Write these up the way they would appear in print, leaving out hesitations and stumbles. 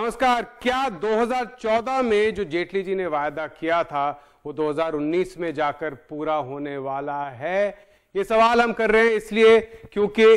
नमस्कार। क्या 2014 में जो जेटली जी ने वायदा किया था वो 2019 में जाकर पूरा होने वाला है? ये सवाल हम कर रहे हैं इसलिए क्योंकि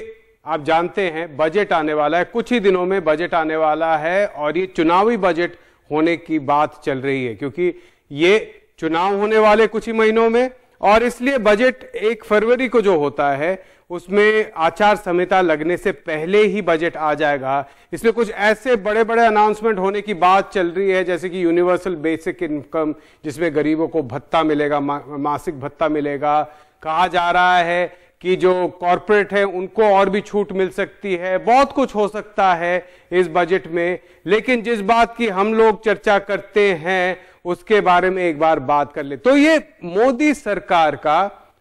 आप जानते हैं बजट आने वाला है, कुछ ही दिनों में बजट आने वाला है और ये चुनावी बजट होने की बात चल रही है क्योंकि ये चुनाव होने वाले कुछ ही महीनों में और इसलिए बजट 1 फरवरी को जो होता है उसमें आचार संहिता लगने से पहले ही बजट आ जाएगा। इसलिए कुछ ऐसे बड़े बड़े अनाउंसमेंट होने की बात चल रही है जैसे कि यूनिवर्सल बेसिक इनकम, जिसमें गरीबों को भत्ता मिलेगा, मासिक भत्ता मिलेगा। कहा जा रहा है कि जो कॉरपोरेट है उनको और भी छूट मिल सकती है। बहुत कुछ हो सकता है इस बजट में, लेकिन जिस बात की हम लोग चर्चा करते हैं उसके बारे में एक बार बात कर ले तो ये मोदी सरकार का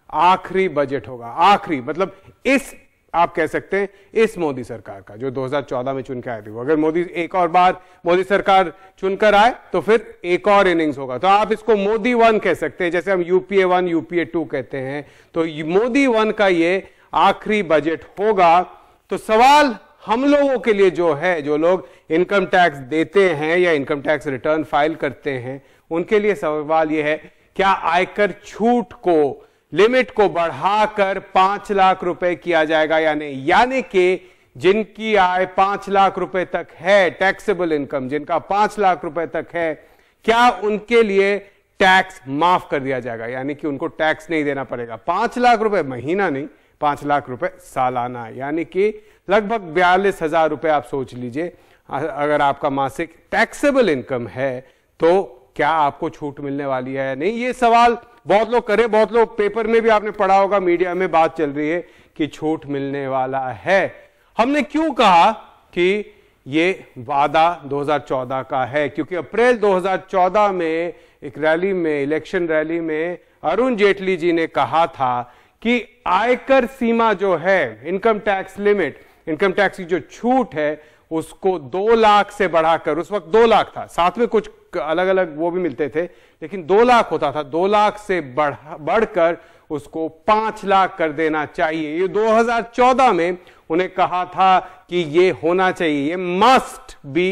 आखिरी बजट होगा। आखिरी मतलब इस आप कह सकते हैं इस मोदी सरकार का जो 2014 में चुन के आए थे। अगर मोदी एक और बार मोदी सरकार चुनकर आए तो फिर एक और इनिंग्स होगा। तो आप इसको मोदी 1 कह सकते हैं, जैसे हम यूपीए 1 यूपीए 2 कहते हैं। तो मोदी 1 का ये आखिरी बजट होगा। तो सवाल हम लोगों के लिए जो है, जो लोग इनकम टैक्स देते हैं या इनकम टैक्स रिटर्न फाइल करते हैं, उनके लिए सवाल यह है क्या आयकर छूट को लिमिट को बढ़ाकर 5 लाख रुपए किया जाएगा या नहीं। यानी कि जिनकी आय 5 लाख रुपए तक है, टैक्सेबल इनकम जिनका 5 लाख रुपए तक है, क्या उनके लिए टैक्स माफ कर दिया जाएगा, यानी कि उनको टैक्स नहीं देना पड़ेगा। 5 लाख रुपए महीना नहीं, 5 लाख रुपए सालाना, यानी कि लगभग 42,000 रुपए आप सोच लीजिए। अगर आपका मासिक टैक्सेबल इनकम है तो क्या आपको छूट मिलने वाली है या नहीं, ये सवाल बहुत लोग करें। बहुत लोग पेपर में भी आपने पढ़ा होगा, मीडिया में बात चल रही है कि छूट मिलने वाला है। हमने क्यों कहा कि ये वादा 2014 का है? क्योंकि अप्रैल 2014 में एक रैली में, इलेक्शन रैली में अरुण जेटली जी ने कहा था कि आयकर सीमा जो है, income tax limit, income tax की जो छूट है उसको 2 लाख से बढ़ाकर, उस वक्त 2 लाख था, साथ में कुछ अलग अलग वो भी मिलते थे, लेकिन 2 लाख होता था, 2 लाख से बढ़कर उसको 5 लाख कर देना चाहिए। ये 2014 में उन्हें कहा था कि ये होना चाहिए, ये मस्ट बी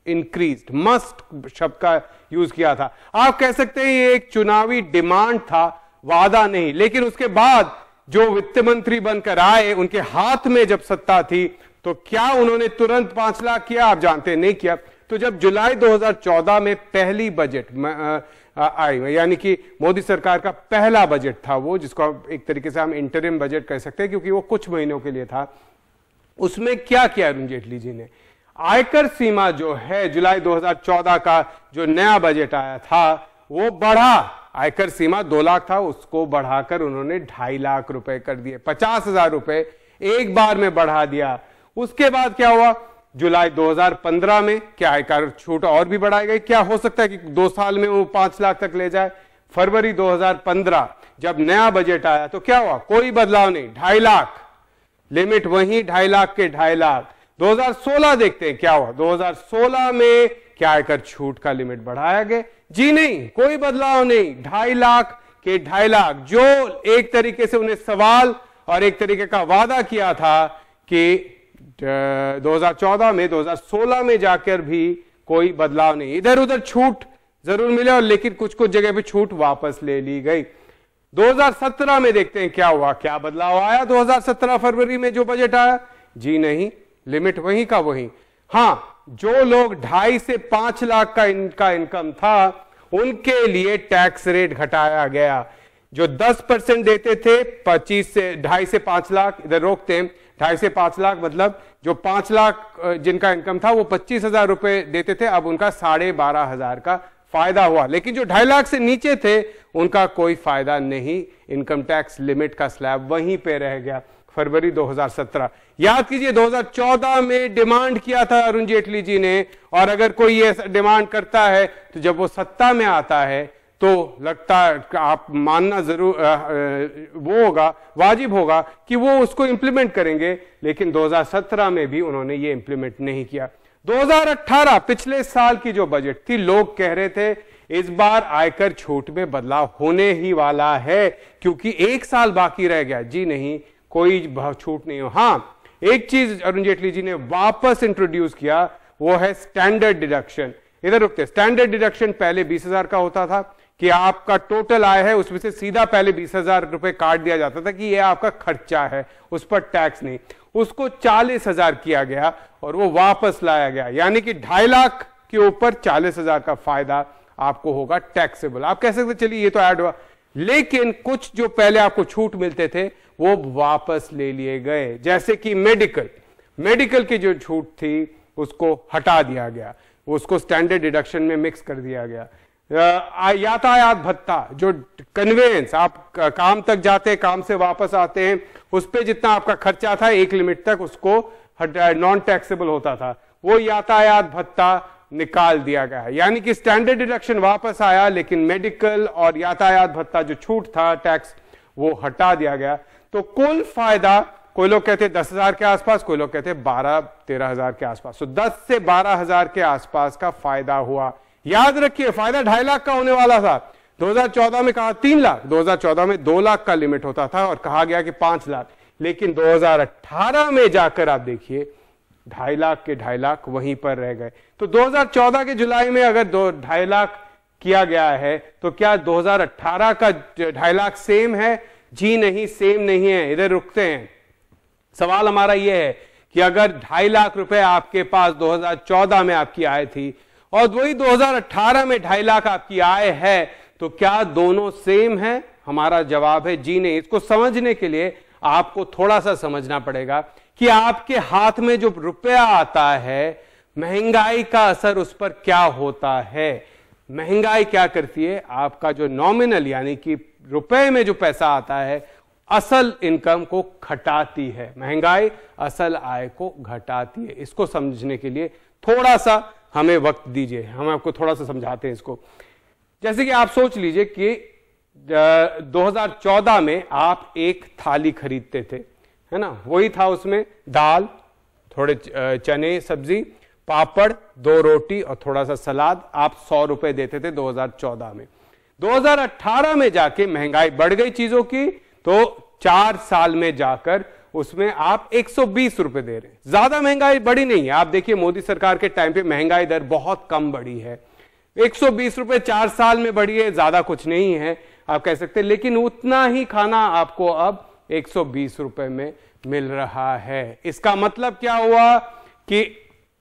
इंक्रीज्ड, मस्ट शब्द का यूज किया था। आप कह सकते हैं ये एक चुनावी डिमांड था, वादा नहीं। लेकिन उसके बाद जो वित्त मंत्री बनकर आए, उनके हाथ में जब सत्ता थी तो क्या उन्होंने तुरंत 5 लाख किया? आप जानते हैं नहीं किया। तो जब जुलाई 2014 में पहली बजट आई, यानी कि मोदी सरकार का पहला बजट था वो, जिसको एक तरीके से हम इंटरिम बजट कह सकते हैं क्योंकि वो कुछ महीनों के लिए था, उसमें क्या किया अरुण जेटली जी ने? आयकर सीमा जो है, जुलाई 2014 का जो नया बजट आया था वो बढ़ा। आयकर सीमा 2 लाख था, उसको बढ़ाकर उन्होंने 2.5 लाख रुपए कर दिए, 50,000 रुपए एक बार में बढ़ा दिया। उसके बाद क्या हुआ? जुलाई 2015 में क्या आयकर छूट और भी बढ़ाई गई? क्या हो सकता है कि 2 साल में वो 5 लाख तक ले जाए? फरवरी 2015 जब नया बजट आया तो क्या हुआ? कोई बदलाव नहीं, 2.5 लाख लिमिट वहीं, 2.5 लाख के 2.5 लाख। 2016 देखते हैं क्या हुआ। 2016 में क्या आयकर छूट का लिमिट बढ़ाया गया? जी नहीं, कोई बदलाव नहीं, 2.5 लाख के 2.5 लाख। जो एक तरीके से उन्हें सवाल और एक तरीके का वादा किया था कि 2014 में, 2016 में जाकर भी कोई बदलाव नहीं। इधर उधर छूट जरूर मिले और लेकिन कुछ कुछ जगह पे छूट वापस ले ली गई। 2017 में देखते हैं क्या हुआ, क्या बदलाव आया। 2017 फरवरी में जो बजट आया, जी नहीं, लिमिट वहीं का वहीं। हां, जो लोग 2.5 से 5 लाख का इनका इनकम था उनके लिए टैक्स रेट घटाया गया। जो 10% देते थे 25 से 2.5 से 5 लाख, इधर रोकते हैं, 2.5 से 5 लाख मतलब जो 5 लाख जिनका इनकम था वो 25,000 रुपए देते थे, अब उनका 12,500 का फायदा हुआ। लेकिन जो 2.5 लाख से नीचे थे उनका कोई फायदा नहीं, इनकम टैक्स लिमिट का स्लैब वहीं पे रह गया। फरवरी 2017, याद कीजिए 2014 में डिमांड किया था अरुण जेटली जी ने, और अगर कोई ये डिमांड करता है तो जब वो सत्ता में आता है तो लगता है आप मानना जरूर वो होगा, वाजिब होगा कि वो उसको इंप्लीमेंट करेंगे। लेकिन 2017 में भी उन्होंने ये इंप्लीमेंट नहीं किया। 2018 पिछले साल की जो बजट थी, लोग कह रहे थे इस बार आयकर छूट में बदलाव होने ही वाला है क्योंकि 1 साल बाकी रह गया। जी नहीं, कोई छूट नहीं हो। हां, एक चीज अरुण जेटली जी ने वापस इंट्रोड्यूस किया, वो है स्टैंडर्ड डिडक्शन। इधर रुकते, स्टैंडर्ड डिडक्शन पहले 20,000 का होता था कि आपका टोटल आय है उसमें से सीधा पहले 20,000 रुपए काट दिया जाता था कि ये आपका खर्चा है, उस पर टैक्स नहीं। उसको 40,000 किया गया और वो वापस लाया गया, यानी कि 2.5 लाख के ऊपर 40,000 का फायदा आपको होगा टैक्सेबल। आप कह सकते चलिए ये तो ऐड हुआ, लेकिन कुछ जो पहले आपको छूट मिलते थे वो वापस ले लिए गए, जैसे कि मेडिकल की जो छूट थी उसको हटा दिया गया, उसको स्टैंडर्ड डिडक्शन में मिक्स कर दिया गया। यातायात भत्ता, जो कन्वेंस, आप काम तक जाते, काम से वापस आते हैं, उस पर जितना आपका खर्चा था एक लिमिट तक उसको नॉन टैक्सेबल होता था, वो यातायात भत्ता निकाल दिया गया है। यानी कि स्टैंडर्ड डिडक्शन वापस आया, लेकिन मेडिकल और यातायात भत्ता जो छूट था टैक्स, वो हटा दिया गया। तो कुल फायदा, कोई लोग कहते हैं 10,000 के आसपास, कोई लोग कहते हैं 12-13,000 के आसपास, तो 10 से 12,000 के आसपास का फायदा हुआ। याद रखिए फायदा 2.5 लाख का होने वाला था, 2014 में कहा 3 लाख, 2014 में 2 लाख का लिमिट होता था और कहा गया कि 5 लाख, लेकिन 2018 में जाकर आप देखिए 2.5 लाख के 2.5 लाख वहीं पर रह गए। तो 2014 के जुलाई में अगर 2.5 लाख किया गया है तो क्या 2018 का 2.5 लाख सेम है? जी नहीं, सेम नहीं है। इधर रुकते हैं। सवाल हमारा यह है कि अगर 2.5 लाख रुपए आपके पास 2014 में आपकी आय थी और वही 2018 में 2.5 लाख आपकी आय है, तो क्या दोनों सेम है? हमारा जवाब है जी नहीं। इसको समझने के लिए आपको थोड़ा सा समझना पड़ेगा कि आपके हाथ में जो रुपया आता है, महंगाई का असर उस पर क्या होता है। महंगाई क्या करती है? आपका जो नॉमिनल यानी कि रुपए में जो पैसा आता है, असल इनकम को घटाती है। महंगाई असल आय को घटाती है। इसको समझने के लिए थोड़ा सा हमें वक्त दीजिए, हम आपको थोड़ा सा समझाते हैं इसको। जैसे कि आप सोच लीजिए कि 2014 में आप एक थाली खरीदते थे, है ना, वही था, उसमें दाल, थोड़े चने सब्जी, पापड़, 2 रोटी और थोड़ा सा सलाद, आप 100 रुपए देते थे 2014 में। 2018 में जाके महंगाई बढ़ गई चीजों की, तो 4 साल में जाकर उसमें आप 120 रुपए दे रहे हैं। ज्यादा महंगाई बढ़ी नहीं है। आप देखिए मोदी सरकार के टाइम पे महंगाई दर बहुत कम बढ़ी है, 120 रुपए 4 साल में बढ़ी है, ज्यादा कुछ नहीं है आप कह सकते, लेकिन उतना ही खाना आपको अब 120 रुपए में मिल रहा है। इसका मतलब क्या हुआ कि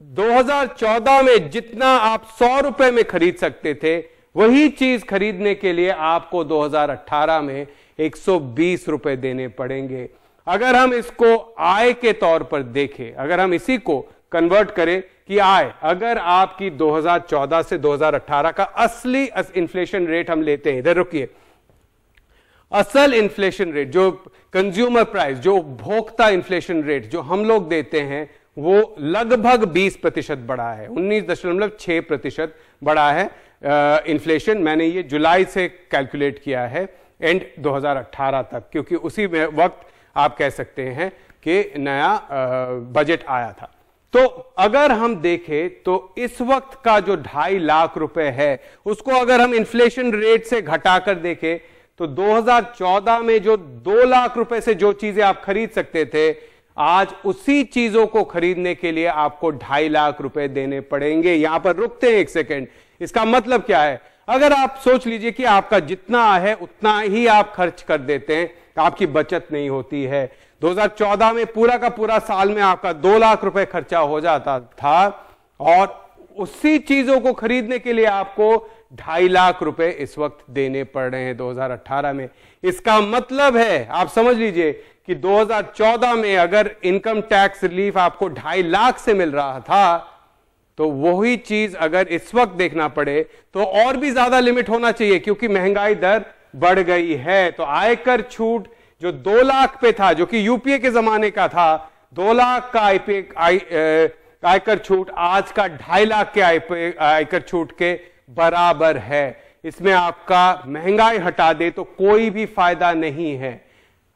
2014 में जितना आप 100 रुपए में खरीद सकते थे, वही चीज खरीदने के लिए आपको 2018 में 120 रुपए देने पड़ेंगे। अगर हम इसको आय के तौर पर देखें, अगर हम इसी को कन्वर्ट करें कि आय, अगर आपकी 2014 से 2018 का असली इन्फ्लेशन रेट हम लेते हैं, इधर रुकिए, असल इन्फ्लेशन रेट, जो कंज्यूमर प्राइस, जो उपभोक्ता इन्फ्लेशन रेट जो हम लोग देते हैं, वो लगभग 20% बढ़ा है, 19.6% बढ़ा है इन्फ्लेशन। मैंने ये जुलाई से कैलकुलेट किया है एंड 2018 तक, क्योंकि उसी वक्त आप कह सकते हैं कि नया बजट आया था। तो अगर हम देखें तो इस वक्त का जो 2.5 लाख रुपए है, उसको अगर हम इन्फ्लेशन रेट से घटाकर देखें तो 2014 में जो 2 लाख रुपए से जो चीजें आप खरीद सकते थे, आज उसी चीजों को खरीदने के लिए आपको 2.5 लाख रुपए देने पड़ेंगे। यहां पर रुकते हैं एक सेकेंड। इसका मतलब क्या है? अगर आप सोच लीजिए कि आपका जितना है उतना ही आप खर्च कर देते हैं, आपकी बचत नहीं होती है। 2014 में पूरा का पूरा साल में आपका 2 लाख रुपए खर्चा हो जाता था और उसी चीजों को खरीदने के लिए आपको 2.5 लाख रुपए इस वक्त देने पड़ रहे हैं 2018 में। इसका मतलब है, आप समझ लीजिए कि 2014 में अगर इनकम टैक्स रिलीफ आपको 2.5 लाख से मिल रहा था, तो वही चीज अगर इस वक्त देखना पड़े तो और भी ज्यादा लिमिट होना चाहिए, क्योंकि महंगाई दर बढ़ गई है। तो आयकर छूट जो 2 लाख पे था, जो कि यूपीए के जमाने का था, 2 लाख का आयकर छूट आज का 2.5 लाख के आयकर छूट के बराबर है। इसमें आपका महंगाई हटा दे तो कोई भी फायदा नहीं है।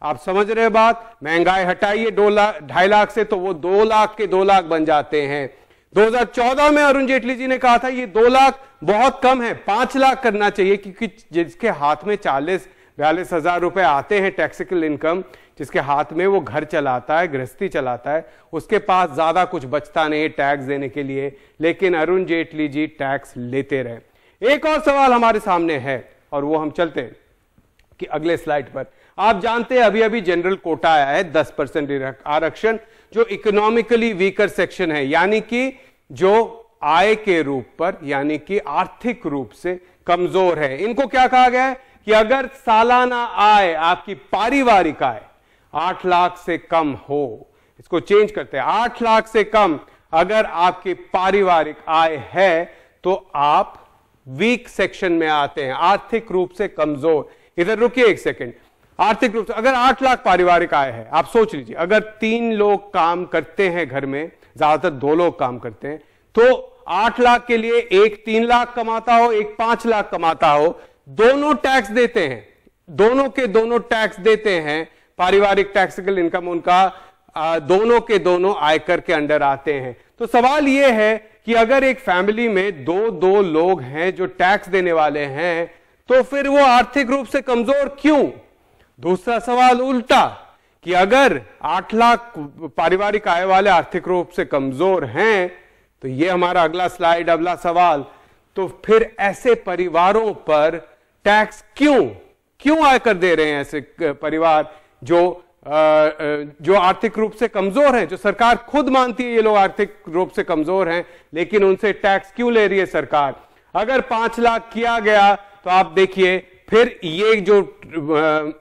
आप समझ रहे बात? महंगाई हटाइए 2.5 लाख से तो वो 2 लाख के 2 लाख बन जाते हैं। 2014 में अरुण जेटली जी ने कहा था ये 2 लाख बहुत कम है, 5 लाख करना चाहिए, क्योंकि जिसके हाथ में 40 42,000 रुपए आते हैं टैक्सेबल इनकम, जिसके हाथ में वो घर चलाता है, गृहस्थी चलाता है, उसके पास ज्यादा कुछ बचता नहीं टैक्स देने के लिए, लेकिन अरुण जेटली जी टैक्स लेते रहे। एक और सवाल हमारे सामने है और वो हम चलते हैं कि अगले स्लाइड पर। आप जानते हैं अभी अभी जनरल कोटा आया है 10% आरक्षण, जो इकोनॉमिकली वीकर सेक्शन है, यानी कि जो आय के रूप पर, यानी कि आर्थिक रूप से कमजोर है। इनको क्या कहा गया है कि अगर सालाना आय, आपकी पारिवारिक आय 8 लाख से कम हो, इसको चेंज करते हैं, 8 लाख से कम अगर आपकी पारिवारिक आय है तो आप वीक सेक्शन में आते हैं, आर्थिक रूप से कमजोर। इधर रुकिए एक सेकंड, आर्थिक रूप से अगर 8 लाख पारिवारिक आय है, आप सोच लीजिए अगर 3 लोग काम करते हैं घर में, ज्यादातर 2 लोग काम करते हैं, तो 8 लाख के लिए एक 3 लाख कमाता हो, एक 5 लाख कमाता हो, दोनों टैक्स देते हैं, दोनों के दोनों टैक्स देते हैं, पारिवारिक टैक्सेबल इनकम उनका दोनों के दोनों आयकर के अंडर आते हैं। तो सवाल यह है कि अगर एक फैमिली में दो लोग हैं जो टैक्स देने वाले हैं, तो फिर वो आर्थिक रूप से कमजोर क्यों? दूसरा सवाल उल्टा कि अगर 8 लाख पारिवारिक आय वाले आर्थिक रूप से कमजोर हैं, तो ये हमारा अगला स्लाइड, अगला सवाल, तो फिर ऐसे परिवारों पर टैक्स क्यों आयकर दे रहे हैं? ऐसे परिवार जो आर्थिक रूप से कमजोर हैं, जो सरकार खुद मानती है ये लोग आर्थिक रूप से कमजोर हैं, लेकिन उनसे टैक्स क्यों ले रही है सरकार? अगर 5 लाख किया गया तो आप देखिए फिर ये जो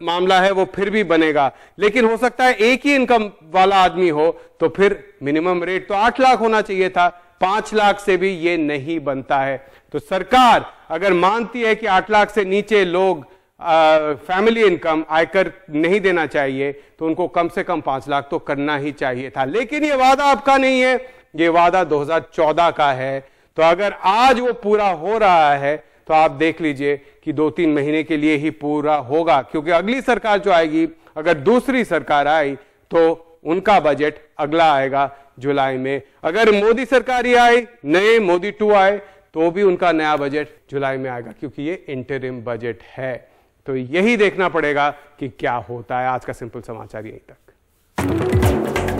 मामला है वो फिर भी बनेगा, लेकिन हो सकता है एक ही इनकम वाला आदमी हो, तो फिर मिनिमम रेट तो 8 लाख होना चाहिए था, 5 लाख से भी ये नहीं बनता है। तो सरकार अगर मानती है कि 8 लाख से नीचे लोग फैमिली इनकम आयकर नहीं देना चाहिए, तो उनको कम से कम 5 लाख तो करना ही चाहिए था। लेकिन ये वादा आपका नहीं है, ये वादा 2014 का है। तो अगर आज वो पूरा हो रहा है तो आप देख लीजिए कि 2-3 महीने के लिए ही पूरा होगा, क्योंकि अगली सरकार जो आएगी, अगर दूसरी सरकार आई तो उनका बजट अगला आएगा जुलाई में। अगर मोदी सरकार ही आई, नए मोदी 2 आए, तो भी उनका नया बजट जुलाई में आएगा, क्योंकि ये इंटरिम बजट है। तो यही देखना पड़ेगा कि क्या होता है। आज का सिंपल समाचार यहीं तक।